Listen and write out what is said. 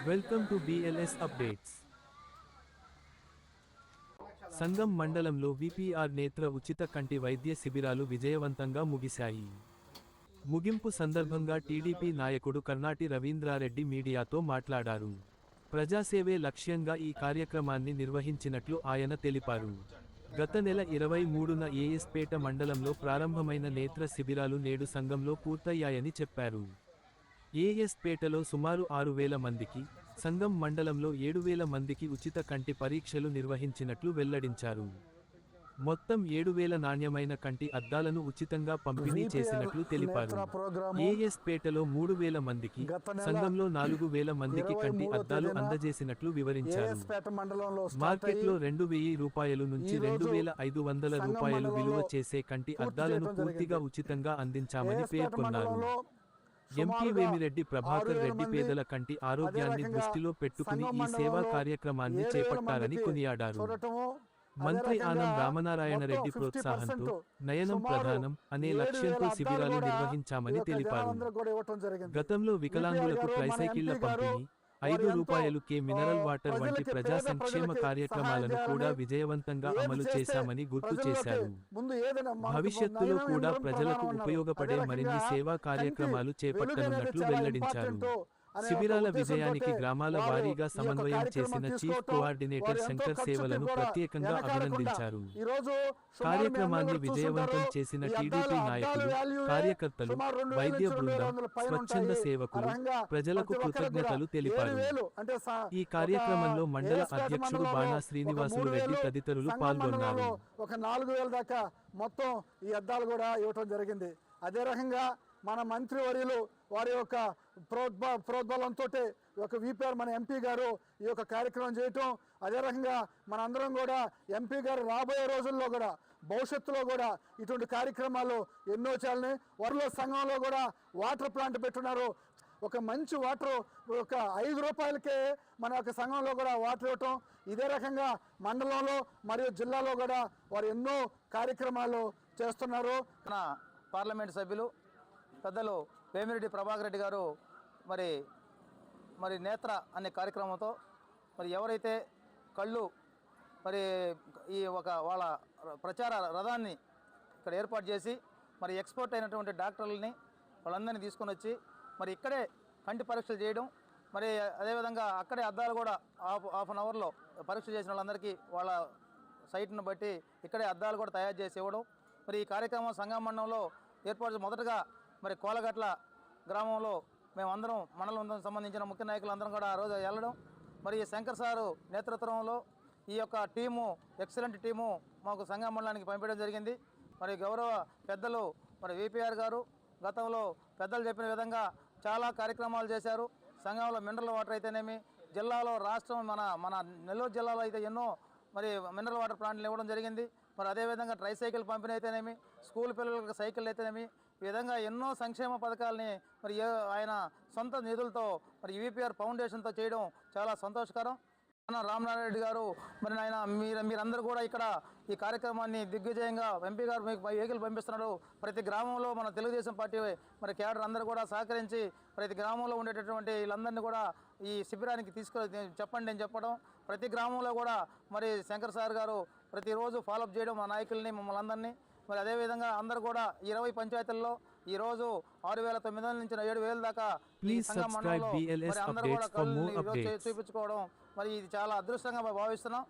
Welcome to BLS updates. Sangam మండలంలో VPR నేత్ర ఉచిత కంటి వైద్య శిబిరాలు విజయవంతంగా ముగిశాయి. ముగింపు సందర్భంగా టీడీపీ నాయకుడు కర్నాటి రవీంద్రారెడ్డి మీడియాతో మాట్లాడారు. ప్రజాసేవే లక్ష్యంగా ఈ కార్యక్రమాన్ని నిర్వహించినట్లు ఆయన తెలిపారు. గత నెల 23న ఏఎస్పేట మండలంలో ప్రారంభమైన నేత్ర శిబిరాలు నేడు సంగంలో పూర్తయ్యాయని చెప్పారు. ఏఎస్పేటలో సుమారు 6,000 మందికి, సంగం మండలంలో 7,000 మందికి ఉచిత కంటి పరీక్షలు నిర్వహించినట్లు వెల్లడించారు. మొత్తం 7,000 నాణ్యమైన కంటి అద్దాలను ఉచితంగా పంపిణీ చేసినట్లు తెలిపారు. ఏఎస్పేటలో 3,000 మందికి, సంగంలో 4,000 మందికి కంటి అద్దాలు అందజేసినట్లు వివరించారు. మార్కెట్లో 2,000 రూపాయలు నుంచి 2,500 రూపాయలు విలువ చేసే కంటి అద్దాలను పూర్తిగా ఉచితంగా అందించామని పేర్కొన్నారు. ఎంపీ వేమిరెడ్డి ప్రభాకర్ రెడ్డి పేదల కంటి ఆరోగ్యాన్ని దృష్టిలో పెట్టుకుని ఈ సేవా కార్యక్రమాన్ని చేపట్టారని కొనియాడారు. మంత్రి ఆనం రామనారాయణ రెడ్డి ప్రోత్సాహంతో నయనం ప్రధానం అనే లక్ష్యంతో శిబిరాలు నిర్వహించామని తెలిపారు. గతంలో వికలాంగులకు ట్రైసైకిళ్ల పంపిణీ, 5 రూపాయలుకే మినరల్ వాటర్ వంటి ప్రజా సంక్షేమ కార్యక్రమాలను కూడా విజయవంతంగా అమలు చేశామని గుర్తు చేశారు. భవిష్యత్తులో కూడా ప్రజలకు ఉపయోగపడే మరిన్ని సేవా కార్యక్రమాలు చేపట్టనున్నట్లు వెల్లడించారు. శిబిరాల విజయానికి గ్రామాల వారీగా సమన్వయం చేసిన చీఫ్ కోఆర్డినేటర్ శంకర్ సేవలను ప్రత్యేకంగా అభినందించారు. కార్యక్రమాన్ని విజయవంతం చేసిన టీడీపీ నాయకులు, కార్యకర్తలు, వైద్య బృందం, స్వచ్ఛంద సేవకులు, ప్రజలకు కృతజ్ఞతలు తెలిపారు. ఈ కార్యక్రమంలో మండల అధ్యక్షుడు బాణా శ్రీనివాసులు రెడ్డి తదితరులు పాల్గొన్నారు. ఒక 4,000 దాకా మొత్తం ఈ అద్దాలు కూడా ఇవ్వటం జరిగింది. అదే రకంగా మన మంత్రి వర్యులు వారి యొక్క ప్రోద్బలంతో ఒక VPR మన ఎంపీ గారు ఈ యొక్క కార్యక్రమం చేయటం, అదే రకంగా మనందరం కూడా ఎంపీ గారు రాబోయే రోజుల్లో కూడా భవిష్యత్తులో కూడా ఇటువంటి కార్యక్రమాలు ఎన్నో చేయాలని, వరలో సంఘంలో కూడా వాటర్ ప్లాంట్ పెట్టున్నారు. ఒక మంచి వాటర్ ఒక 5 రూపాయలకే మన యొక్క సంఘంలో కూడా వాటర్ ఇవ్వటం, ఇదే రకంగా మండలంలో మరియు జిల్లాలో కూడా వారు ఎన్నో కార్యక్రమాలు చేస్తున్నారు. పార్లమెంట్ సభ్యులు పెద్దలు వేమిరెడ్డి ప్రభాకర్ రెడ్డి గారు మరి నేత్ర అనే కార్యక్రమంతో మరి ఎవరైతే కళ్ళు ఈ వాళ్ళ ప్రచార రథాన్ని ఇక్కడ ఏర్పాటు చేసి మరి ఎక్స్పోర్ట్ అయినటువంటి డాక్టర్లని వాళ్ళందరినీ తీసుకొని వచ్చి మరి ఇక్కడే కంటి పరీక్షలు చేయడం, మరి అదేవిధంగా అక్కడే అద్దాలు కూడా హాఫ్ అన్ అవర్లో పరీక్ష చేసిన వాళ్ళందరికీ వాళ్ళ సైట్ను బట్టి ఇక్కడే అద్దాలు కూడా తయారు చేసి ఇవ్వడం. మరి ఈ కార్యక్రమం సంగం మండలంలో ఏర్పాటు మొదటగా మరి కోలగట్ల గ్రామంలో మేమందరం మండలం సంబంధించిన ముఖ్య నాయకులు అందరం కూడా ఆ రోజు వెళ్ళడం, మరి శంకర్ సారు నేతృత్వంలో ఈ యొక్క టీము ఎక్సలెంట్ టీము మాకు సంగం మండలానికి పంపించడం జరిగింది. మరి గౌరవ పెద్దలు మరి VPR గారు గతంలో పెద్దలు చెప్పిన విధంగా చాలా కార్యక్రమాలు చేశారు. సంగంలో మినరల్ వాటర్ అయితేనేమి, జిల్లాలో రాష్ట్రం మన నెల్లూరు జిల్లాలో అయితే ఎన్నో మరి మినరల్ వాటర్ ప్లాంట్లు ఇవ్వడం జరిగింది. మరి అదేవిధంగా ట్రైసైకిల్ పంపిణీ అయితేనేమి, స్కూల్ పిల్లలకు సైకిల్ అయితేనేమి, ఈ విధంగా ఎన్నో సంక్షేమ పథకాలని మరి ఆయన సొంత నిధులతో మరి VPR ఫౌండేషన్తో చేయడం చాలా సంతోషకరం. రామనారాయణ రెడ్డి గారు మరి ఆయన మీరందరూ కూడా ఇక్కడ ఈ కార్యక్రమాన్ని దిగ్విజయంగా ఎంపీ గారు మీకు వెహికల్ పంపిస్తున్నారు. ప్రతి గ్రామంలో మన తెలుగుదేశం పార్టీ మరి క్యాడర్ అందరూ కూడా సహకరించి ప్రతి గ్రామంలో ఉండేటటువంటి వీళ్ళందరినీ కూడా ఈ శిబిరానికి చెప్పండి అని చెప్పడం, ప్రతి గ్రామంలో కూడా మరి శంకర్ సార్ గారు ప్రతిరోజు ఫాలోఅప్ చేయడం మా నాయకుల్ని మమ్మల్ని అందరినీ. మరి అదేవిధంగా అందరూ కూడా 20 పంచాయతీల్లో ఈరోజు 6,900 నుంచి 7,000 దాకా సంఘం మండలంలో మరి అందరూ కూడా కళ్ళు చూపించుకోవడం మరి ఇది చాలా అదృష్టంగా భావిస్తున్నాం.